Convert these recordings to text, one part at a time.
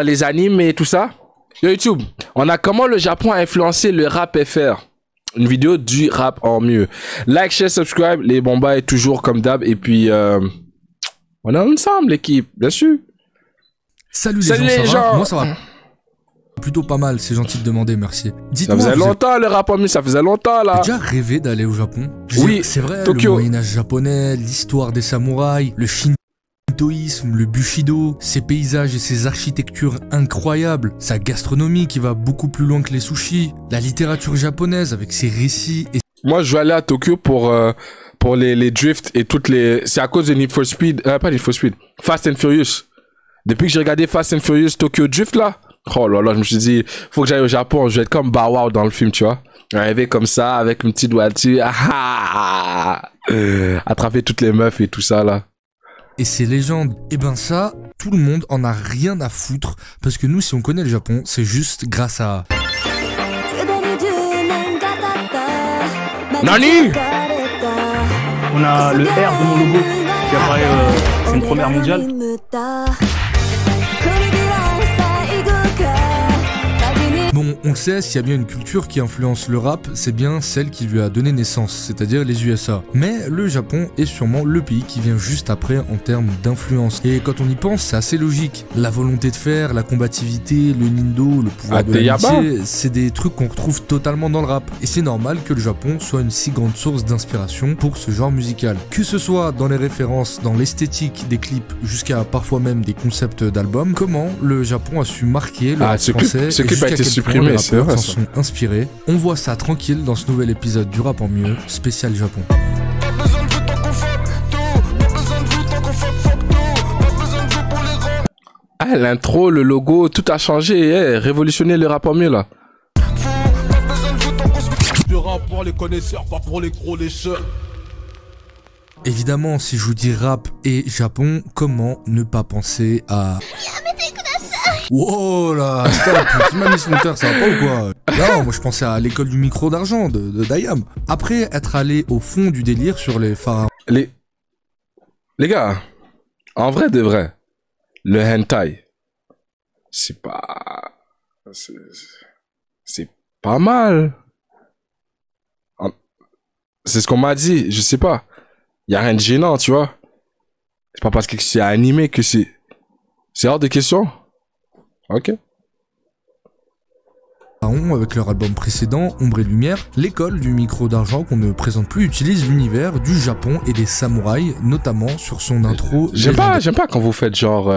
les animes et tout ça. Yo YouTube, on a comment le Japon a influencé le rap FR. Une vidéo du rap en mieux. Like, share, subscribe. Les bombas est toujours comme d'hab. Et puis, on est ensemble l'équipe, bien sûr. Salut les gens. Moi ça va plutôt pas mal, c'est gentil de demander, merci. Ça faisait longtemps le rap en mieux, ça faisait longtemps là. J'ai déjà rêvé d'aller au Japon. Oui, c'est vrai, Tokyo. Le Moyen-Âge japonais, l'histoire des samouraïs, le shintoïsme, le bushido, ses paysages et ses architectures incroyables, sa gastronomie qui va beaucoup plus loin que les sushis, la littérature japonaise avec ses récits et... Moi je vais aller à Tokyo pour les drifts et toutes les... C'est à cause de Need for Speed, pas Need for Speed, Fast and Furious. Depuis que j'ai regardé Fast and Furious Tokyo Drift là, oh là là, je me suis dit, faut que j'aille au Japon, je vais être comme Bow Wow dans le film, tu vois. Arriver comme ça, avec une petite voiture, attraper toutes les meufs et tout ça là. Et ces légendes, et ben ça, tout le monde en a rien à foutre, parce que nous, si on connaît le Japon, c'est juste grâce à... Nani? On a le R de mon logo, qui apparaît, c'est une première mondiale. Bon, on le sait, s'il y a bien une culture qui influence le rap, c'est bien celle qui lui a donné naissance, c'est-à-dire les USA. Mais le Japon est sûrement le pays qui vient juste après en termes d'influence. Et quand on y pense, c'est assez logique. La volonté de faire, la combativité, le nindo, le pouvoir de l'amitié, c'est des trucs qu'on retrouve totalement dans le rap. Et c'est normal que le Japon soit une si grande source d'inspiration pour ce genre musical. Que ce soit dans les références, dans l'esthétique des clips, jusqu'à parfois même des concepts d'albums, comment le Japon a su marquer le rap français ce clip a été supprimé, c'est vrai, s'en sont inspirés. On voit ça tranquille dans ce nouvel épisode du Rap en mieux, spécial Japon. Ah, l'intro, le logo, tout a changé, révolutionner le rap en mieux là. Du rap pour les connaisseurs, pas pour les gros lécheurs. Évidemment, si je vous dis rap et Japon, comment ne pas penser à... Wow là, stop, tu m'as mis ce monteur, ça va pas ou quoi? Non, moi je pensais à l'école du micro d'argent de Dayam. Après être allé au fond du délire sur les pharaons. Les gars, en vrai de vrai, le hentai, c'est pas... C'est pas mal. C'est ce qu'on m'a dit, je sais pas. Y a rien de gênant, tu vois. C'est pas parce que c'est animé que c'est... C'est hors de question. Ok. Avec leur album précédent, Ombre et Lumière, l'école du micro d'argent qu'on ne présente plus utilise l'univers du Japon et des samouraïs, notamment sur son intro. J'aime pas quand vous faites genre...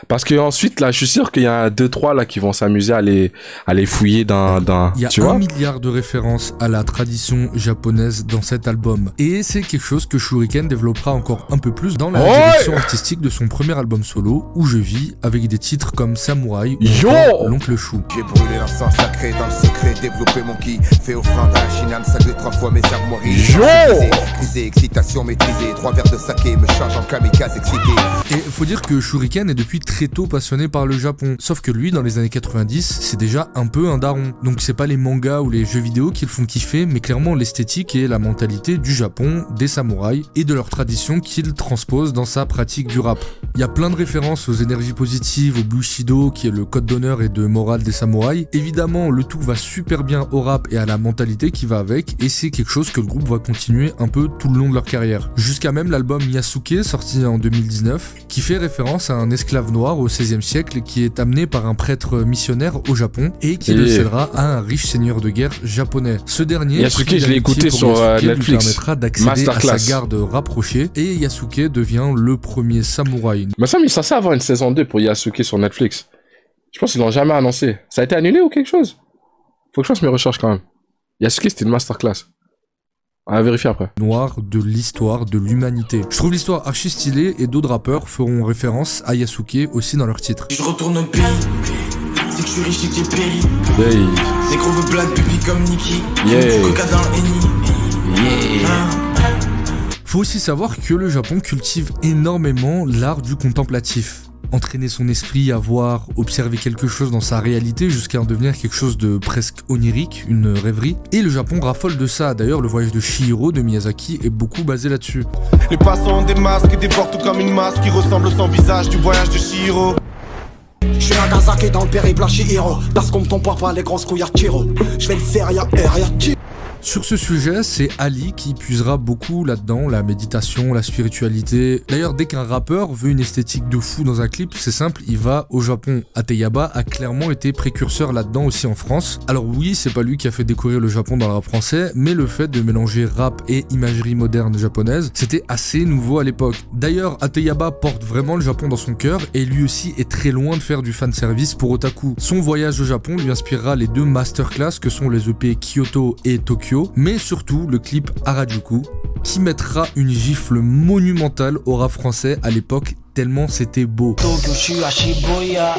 parce que ensuite, là, je suis sûr qu'il y a 2-3 là qui vont s'amuser à les fouiller dans il y a 1 milliard de références à la tradition japonaise dans cet album. Et c'est quelque chose que Shuriken développera encore un peu plus dans la direction artistique de son premier album solo, Où je vis, avec des titres comme Samouraï ou L'Oncle Chou. J'ai brûlé l'encens sacré dans le secret, développé mon ki, fait offrande à Shinhan, salué 3 fois mes armoiries. Crisé, excitation maîtrisée, 3 verres de saké me change en kamikaze excité. Et faut dire que Shuriken est depuis très tôt passionné par le Japon. Sauf que lui, dans les années 90, c'est déjà un peu un daron. Donc c'est pas les mangas ou les jeux vidéo qui le font kiffer, mais clairement l'esthétique et la mentalité du Japon, des samouraïs et de leur tradition qu'il transpose dans sa pratique du rap. Il y a plein de références aux énergies positives, au bushido qui est le code d'honneur et de morale des samouraïs. Évidemment, le tout va super bien au rap et à la mentalité qui va avec, et c'est quelque chose que le groupe va continuer un peu tout le long de leur carrière. Jusqu'à même l'album Yasuke, sorti en 2019, qui fait référence à un esclave noir au XVIe siècle qui est amené par un prêtre missionnaire au Japon et qui le cédera à un riche seigneur de guerre japonais. Ce dernier, Yasuke, je l'ai écouté sur Netflix, lui permettra d'accéder à sa garde rapprochée, et Yasuke devient le premier samouraï. Mais ça, il est censé avoir une saison 2 pour Yasuke sur Netflix. Je pense qu'ils l'ont jamais annoncé. Ça a été annulé ou quelque chose? Faut que je fasse mes recherches quand même. Yasuke, c'était une masterclass. On va vérifier après. Noir de l'histoire de l'humanité. Je trouve l'histoire archi stylée et d'autres rappeurs feront référence à Yasuke aussi dans leur titre. Je retourne au pays, c'est que je suis riche et que j'ai péri. Hey. Les gros veulent blague public comme Nicky. Yeah. Coca dans le Henny. Faut aussi savoir que le Japon cultive énormément l'art du contemplatif. Entraîner son esprit à voir, observer quelque chose dans sa réalité jusqu'à en devenir quelque chose de presque onirique, une rêverie. Et le Japon raffole de ça. D'ailleurs, le voyage de Chihiro de Miyazaki est beaucoup basé là-dessus. Les passants ont des masques et dévorent tout comme une masse qui ressemble sans visage du voyage de Chihiro. Je suis Nagasaki dans le périple à Chihiro. Parce qu'on me tombe pas les grosses couilles à tiro. Je vais le faire, y'a tiro. Sur ce sujet, c'est Ali qui puisera beaucoup là-dedans, la méditation, la spiritualité. D'ailleurs, dès qu'un rappeur veut une esthétique de fou dans un clip, c'est simple, il va au Japon. Ateyaba a clairement été précurseur là-dedans aussi en France. Alors oui, c'est pas lui qui a fait découvrir le Japon dans le rap français, mais le fait de mélanger rap et imagerie moderne japonaise, c'était assez nouveau à l'époque. D'ailleurs, Ateyaba porte vraiment le Japon dans son cœur et lui aussi est très loin de faire du fanservice pour otaku. Son voyage au Japon lui inspirera les deux masterclass que sont les EP Kyoto et Tokyo, mais surtout le clip Harajuku, qui mettra une gifle monumentale au rap français à l'époque, tellement c'était beau. Tokyo, je suis à Shibuya,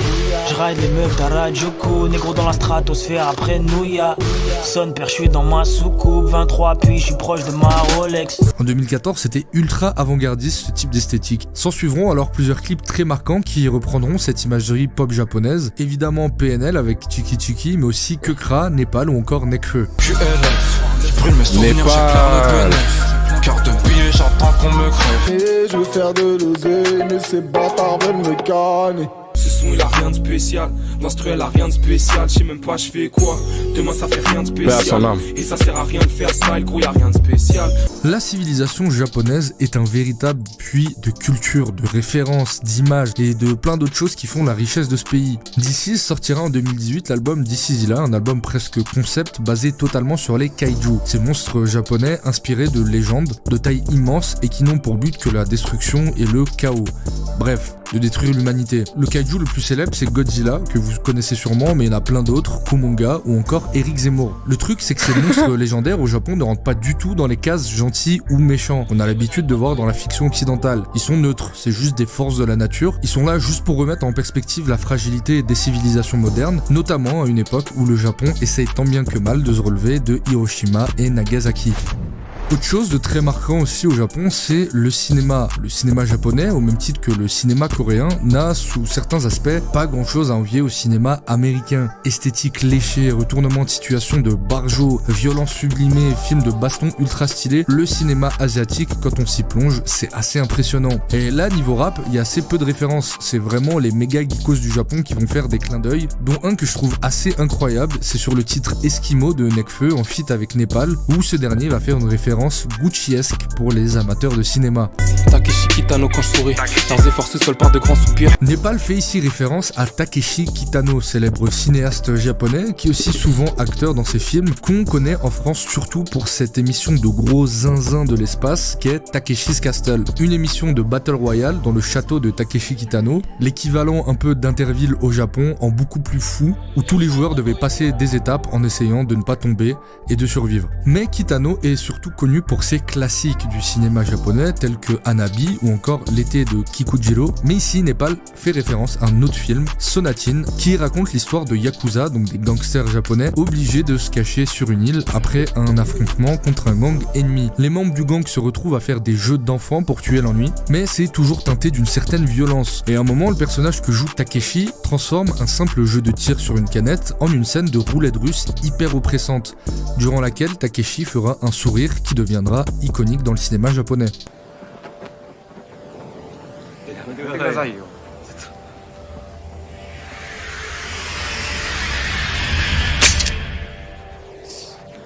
je ride les meufs d'Harajuku, négro dans la stratosphère après Nouya. Son père, je suis dans ma soucoupe, 23 puis je suis proche de ma Rolex. En 2014, c'était ultra avant-gardiste ce type d'esthétique. S'en suivront alors plusieurs clips très marquants qui reprendront cette imagerie pop japonaise. Évidemment PNL avec Chiki Chiki, mais aussi Kekra, Népal ou encore Nekfeu. Je suis LF, je brûle mes souvenirs, j'éclaire le PNF. Carte de billet, j'attends qu'on me crève. Et je veux faire de l'oseille, mais ces bâtards veulent me canner. Ce son il a rien de spécial, l'instruel a rien de spécial, je sais même pas je fais quoi, demain ça fait rien de spécial, et ça sert à rien de faire style, gros y'a rien de spécial. La civilisation japonaise est un véritable puits de culture, de références, d'images et de plein d'autres choses qui font la richesse de ce pays. D'ici sortira en 2018 l'album This Is Illa, un album presque concept basé totalement sur les kaiju, ces monstres japonais inspirés de légendes de taille immense et qui n'ont pour but que la destruction et le chaos. Bref, de détruire l'humanité. Le kaiju le plus célèbre c'est Godzilla, que vous connaissez sûrement, mais il y en a plein d'autres, Kumonga ou encore Eric Zemmour. Le truc c'est que ces monstres légendaires au Japon ne rentrent pas du tout dans les cases gentils ou méchants qu'on a l'habitude de voir dans la fiction occidentale. Ils sont neutres, c'est juste des forces de la nature, ils sont là juste pour remettre en perspective la fragilité des civilisations modernes, notamment à une époque où le Japon essaye tant bien que mal de se relever de Hiroshima et Nagasaki. Autre chose de très marquant aussi au Japon, c'est le cinéma. Le cinéma japonais, au même titre que le cinéma coréen, n'a sous certains aspects pas grand chose à envier au cinéma américain. Esthétique léchée, retournement de situation de barjo, violence sublimée, films de baston ultra stylés, le cinéma asiatique, quand on s'y plonge, c'est assez impressionnant. Et là, niveau rap, il y a assez peu de références. C'est vraiment les méga geekos du Japon qui vont faire des clins d'œil, dont un que je trouve assez incroyable, c'est sur le titre Eskimo de Nekfeu en feat avec Népal, où ce dernier va faire une référence Gucci-esque pour les amateurs de cinéma. Takeshi Kitano quand je souris, leurs efforts se soldent par de grands soupirs. Népal fait ici référence à Takeshi Kitano, célèbre cinéaste japonais qui est aussi souvent acteur dans ses films, qu'on connaît en France surtout pour cette émission de gros zinzin de l'espace qu'est Takeshi's Castle, une émission de Battle Royale dans le château de Takeshi Kitano, l'équivalent un peu d'Interville au Japon en beaucoup plus fou, où tous les joueurs devaient passer des étapes en essayant de ne pas tomber et de survivre. Mais Kitano est surtout connu pour ses classiques du cinéma japonais tels que Hanabi ou encore L'été de Kikujiro, mais ici Népal fait référence à un autre film, Sonatine, qui raconte l'histoire de Yakuza, donc des gangsters japonais obligés de se cacher sur une île après un affrontement contre un gang ennemi. Les membres du gang se retrouvent à faire des jeux d'enfants pour tuer l'ennui, mais c'est toujours teinté d'une certaine violence. Et à un moment, le personnage que joue Takeshi transforme un simple jeu de tir sur une canette en une scène de roulette russe hyper oppressante, durant laquelle Takeshi fera un sourire qui deviendra iconique dans le cinéma japonais.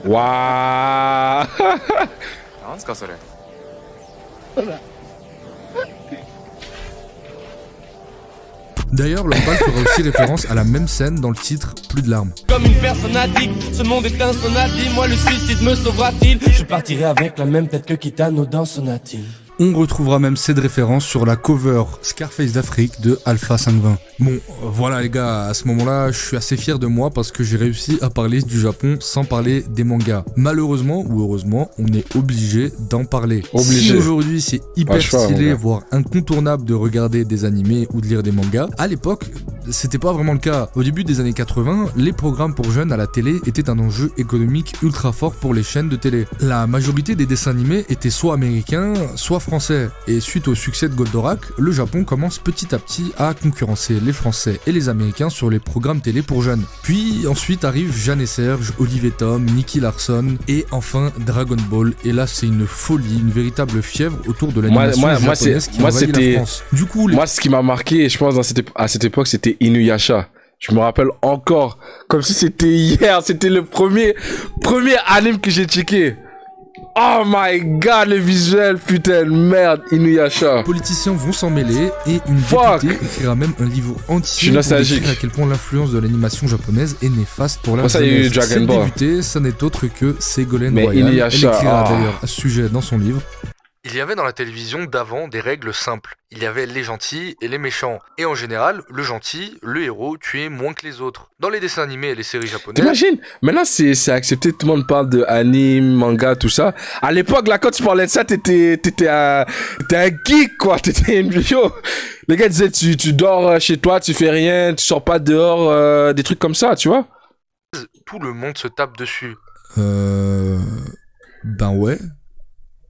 Waouh. D'ailleurs, Lombal fera aussi référence à la même scène dans le titre Plus de larmes. Comme une personne addict, ce monde est un sonatine. Moi le suicide me sauvera-t-il? Je partirai avec la même tête que Kitano dans Sonatine. On retrouvera même cette référence sur la cover Scarface d'Afrique de Alpha 520. Bon, voilà les gars, à ce moment-là, je suis assez fier de moi parce que j'ai réussi à parler du Japon sans parler des mangas. Malheureusement ou heureusement, on est obligé d'en parler. Si aujourd'hui c'est hyper stylé, voire incontournable de regarder des animés ou de lire des mangas, à l'époque, c'était pas vraiment le cas. Au début des années 80, les programmes pour jeunes à la télé étaient un enjeu économique ultra fort pour les chaînes de télé. La majorité des dessins animés étaient soit américains, soit français. Et suite au succès de Goldorak, le Japon commence petit à petit à concurrencer les Français et les Américains sur les programmes télé pour jeunes. Puis ensuite arrivent Jeanne et Serge, Olivier Tom, Nicky Larson et enfin Dragon Ball. Et là c'est une folie, une véritable fièvre autour de l'animation japonaise qui envahit la France. Du coup, moi ce qui m'a marqué, je pense à cette époque, c'était Inuyasha. Je me rappelle encore, comme si c'était hier, c'était le premier anime que j'ai checké. Oh my god, le visuel, putain, merde, Inuyasha. Les politiciens vont s'en mêler et une députée écrira même un livre entier pour décrire à quel point l'influence de l'animation japonaise est néfaste pour la jeunesse. Cette députée, ça n'est autre que Ségolène Royal. Elle écrira d'ailleurs à ce sujet dans son livre. Il y avait dans la télévision d'avant des règles simples. Il y avait les gentils et les méchants. Et en général, le gentil, le héros, tuait moins que les autres. Dans les dessins animés et les séries japonaises... T'imagines? Maintenant, c'est accepté, tout le monde parle de anime, manga, tout ça. À l'époque, là, quand tu parlais de ça, t'étais un geek, quoi. T'étais une bio. Les gars disaient, tu dors chez toi, tu fais rien, tu sors pas dehors, des trucs comme ça, tu vois? Tout le monde se tape dessus. Ben ouais.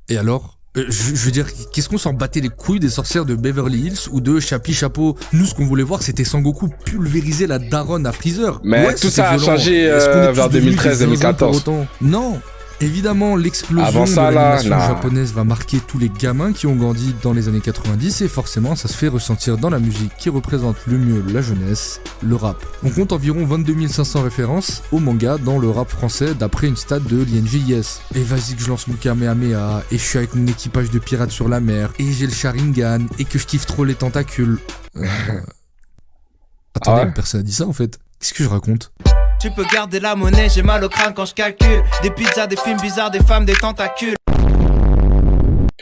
Et alors? Je veux dire, qu'est-ce qu'on s'en battait les couilles des sorcières de Beverly Hills ou de Chapi Chapeau? Nous, ce qu'on voulait voir, c'était Sangoku pulvériser la daronne à Freezer. Mais ouais, tout ça a changé vers 2013-2014. Non. Évidemment, l'explosion de l'animation japonaise va marquer tous les gamins qui ont grandi dans les années 90 et forcément ça se fait ressentir dans la musique qui représente le mieux la jeunesse, le rap. On compte environ 22 500 références au manga dans le rap français d'après une stat de l'INJS. Et vas-y que je lance mon Kamehameha, et je suis avec mon équipage de pirates sur la mer, et j'ai le Sharingan, et que je kiffe trop les tentacules. Attendez, personne n'a dit ça en fait. Qu'est-ce que je raconte? Tu peux garder la monnaie, j'ai mal au crâne quand je calcule. Des pizzas, des films bizarres, des femmes, des tentacules.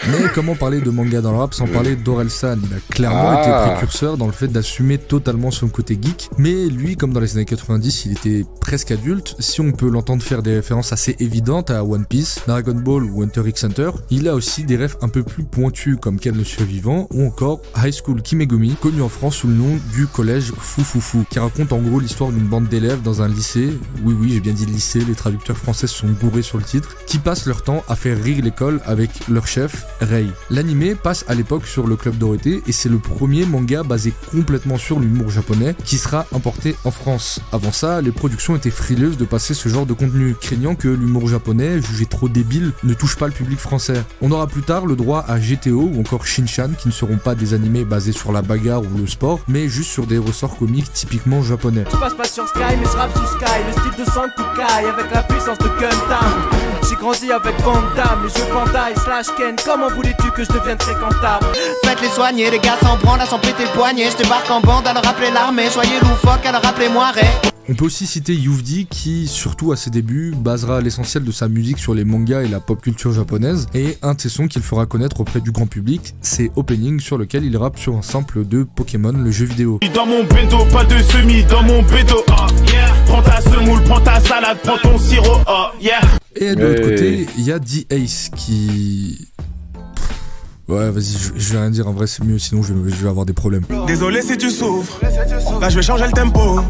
Mais comment parler de manga dans le rap sans parler d'Orelsan? Il a clairement été précurseur dans le fait d'assumer totalement son côté geek. Mais lui, comme dans les années 90, il était presque adulte. Si on peut l'entendre faire des références assez évidentes à One Piece, Dragon Ball ou Hunter x Hunter, il a aussi des refs un peu plus pointus comme Ken le Survivant ou encore High School Kimegumi, connu en France sous le nom du collège Foufoufou, qui raconte en gros l'histoire d'une bande d'élèves dans un lycée, oui j'ai bien dit lycée, les traducteurs français sont bourrés sur le titre, qui passent leur temps à faire rire l'école avec leur chef, Rei. L'anime passe à l'époque sur le Club Dorothée et c'est le premier manga basé complètement sur l'humour japonais qui sera importé en France. Avant ça, les productions étaient frileuses de passer ce genre de contenu, craignant que l'humour japonais, jugé trop débile, ne touche pas le public français. On aura plus tard le droit à GTO ou encore Shin-Chan qui ne seront pas des animés basés sur la bagarre ou le sport, mais juste sur des ressorts comiques typiquement japonais. Je passe pas sur Sky mais je rappe sous Sky, le style de Sankukai avec la puissance de Gundam. J'ai grandi avec Van Damme, les jeux Bandai / Ken, comment voulais-tu que je devienne fréquentable? Faites les soigner, les gars s'en branlent à s'en péter le poignet. Je débarque en bande à leur rappeler l'armée, soyez loufoque à leur rappeler moi Ray. On peut aussi citer Youvdi qui, surtout à ses débuts, basera l'essentiel de sa musique sur les mangas et la pop culture japonaise, et un de ses sons qu'il fera connaître auprès du grand public, c'est Opening sur lequel il rappe sur un sample de Pokémon, le jeu vidéo. Dans mon bento, pas de semis, dans mon béto, prends ta semoule, prends ta salade, prends ton sirop, Et de l'autre côté, il y a D-Ace qui... Ouais, vas-y, je vais rien dire, en vrai c'est mieux, sinon je vais avoir des problèmes. Désolé si tu souffres, là je vais changer le tempo.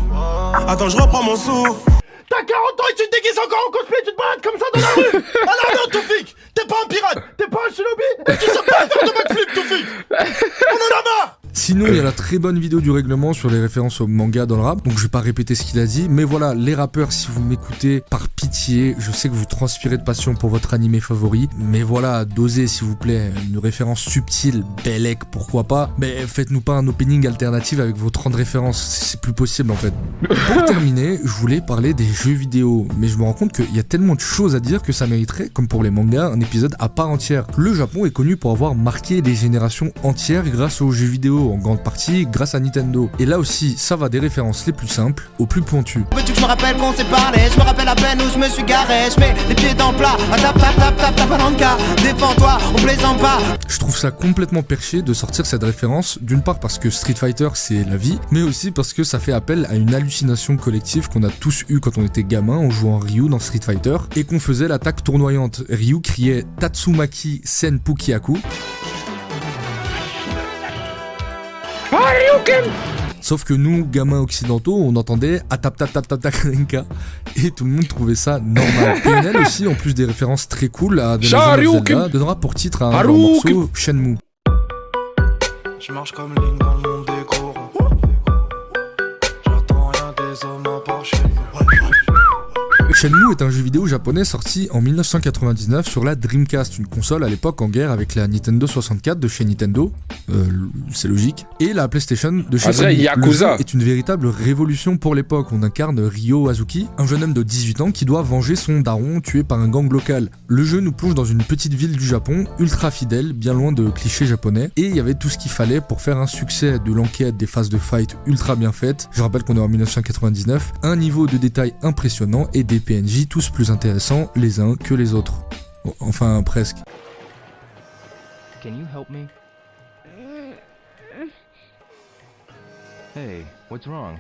Attends, je reprends mon souffle. T'as 40 ans et tu te déguises encore en cosplay, tu te balades comme ça dans la rue. Ah non, Toufik, t'es pas un pirate, t'es pas un shinobi, et tu sais pas faire de backflip, Toufik. On en a marre. Sinon, il y a la très bonne vidéo du règlement sur les références au manga dans le rap, donc je vais pas répéter ce qu'il a dit, mais voilà, les rappeurs, si vous m'écoutez, par pitié, je sais que vous transpirez de passion pour votre animé favori, mais voilà, dosez s'il vous plaît, une référence subtile, Bellec, pourquoi pas, mais faites-nous pas un opening alternatif avec vos 30 références, c'est plus possible en fait. Pour terminer, je voulais parler des jeux vidéo, mais je me rends compte qu'il y a tellement de choses à dire que ça mériterait, comme pour les mangas, un épisode à part entière. Le Japon est connu pour avoir marqué des générations entières grâce aux jeux vidéo, en grande partie grâce à Nintendo. Et là aussi, ça va des références les plus simples aux plus pointues. Veux-tu que je me rappelle qu'on s'est parlé? Je me rappelle à peine où je me suis garé. Je mets les pieds dans le plat. Tap à l'anka. Défends-toi, on plaisante pas. Je trouve ça complètement perché de sortir cette référence, d'une part parce que Street Fighter c'est la vie, mais aussi parce que ça fait appel à une hallucination collective qu'on a tous eu quand on était gamin en jouant Ryu dans Street Fighter et qu'on faisait l'attaque tournoyante. Ryu criait Tatsumaki Sen Pukiaku. Sauf que nous, gamins occidentaux, on entendait atap tap tap tap tap Karenka et tout le monde trouvait ça normal. PNL aussi, en plus des références très cool à The Legend of Zelda, donnera pour titre à un morceau Shenmue. Je marche comme Link dans le monde des gros. J'attends rien des hommes à part chez nous. Shenmue est un jeu vidéo japonais sorti en 1999 sur la Dreamcast, une console à l'époque en guerre avec la Nintendo 64 de chez Nintendo, c'est logique, et la PlayStation de chez Sony. Le jeu est une véritable révolution pour l'époque. On incarne Ryo Azuki, un jeune homme de 18 ans qui doit venger son daron tué par un gang local. Le jeu nous plonge dans une petite ville du Japon, ultra fidèle, bien loin de clichés japonais, et il y avait tout ce qu'il fallait pour faire un succès, de l'enquête, des phases de fight ultra bien faites. Je rappelle qu'on est en 1999, un niveau de détail impressionnant et des PNJ tous plus intéressants les uns que les autres. Bon, enfin, presque. Can you help me? Hey, what's wrong?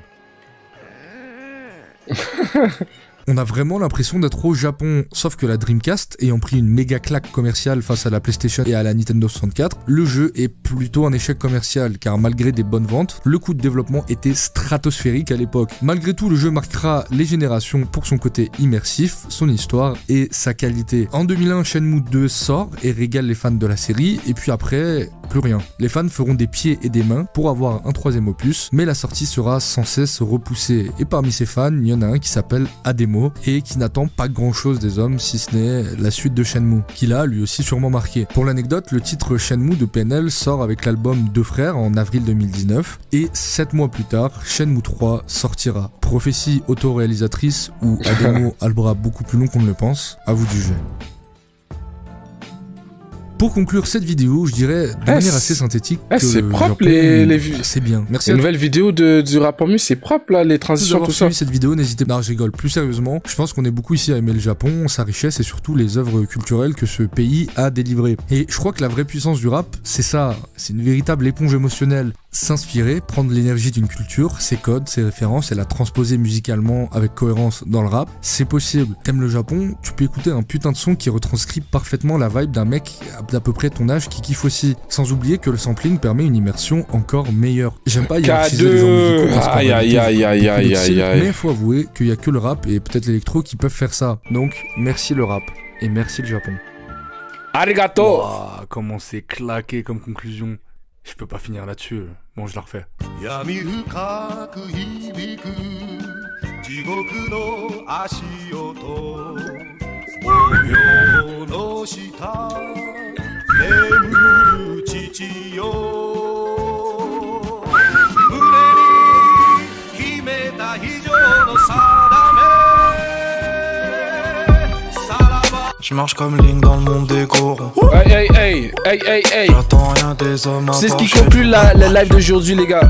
On a vraiment l'impression d'être au Japon, sauf que la Dreamcast ayant pris une méga claque commerciale face à la PlayStation et à la Nintendo 64, le jeu est plutôt un échec commercial, car malgré des bonnes ventes, le coût de développement était stratosphérique à l'époque. Malgré tout, le jeu marquera les générations pour son côté immersif, son histoire et sa qualité. En 2001, Shenmue 2 sort et régale les fans de la série, et puis après, plus rien. Les fans feront des pieds et des mains pour avoir un troisième opus, mais la sortie sera sans cesse repoussée. Et parmi ces fans, il y en a un qui s'appelle Ademo, et qui n'attend pas grand chose des hommes si ce n'est la suite de Shenmue, qui l'a lui aussi sûrement marqué. Pour l'anecdote, le titre Shenmue de PNL sort avec l'album Deux Frères en avril 2019, et 7 mois plus tard, Shenmue 3 sortira. Prophétie autoréalisatrice ou Ademo a le bras beaucoup plus long qu'on ne le pense, à vous de juger. Pour conclure cette vidéo, je dirais de manière assez synthétique que c'est propre les vues. C'est bien. Merci. Les nouvelles vidéos du rap en c'est propre là, les transitions, tout ça. Cette vidéo, n'hésitez pas. Non, je rigole. Plus sérieusement, je pense qu'on est beaucoup ici à aimer le Japon, sa richesse et surtout les œuvres culturelles que ce pays a délivrées. Et je crois que la vraie puissance du rap, c'est ça. C'est une véritable éponge émotionnelle. S'inspirer, prendre l'énergie d'une culture, ses codes, ses références et la transposer musicalement avec cohérence dans le rap, c'est possible. T'aimes le Japon, tu peux écouter un putain de son qui retranscrit parfaitement la vibe d'un mec d'à peu près ton âge qui kiffe aussi. Sans oublier que le sampling permet une immersion encore meilleure. J'aime pas hiérarchiser les genres musicaux, mais faut avouer qu'il y a que le rap et peut-être l'électro qui peuvent faire ça. Donc, merci le rap et merci le Japon. Arigato. Wow, comment c'est claqué comme conclusion. Je peux pas finir là-dessus. Bon, je la refais. Je marche comme Link dans le monde des gorons. Hey. J'attends rien des hommes. C'est ce qui conclut la live d'aujourd'hui, les gars.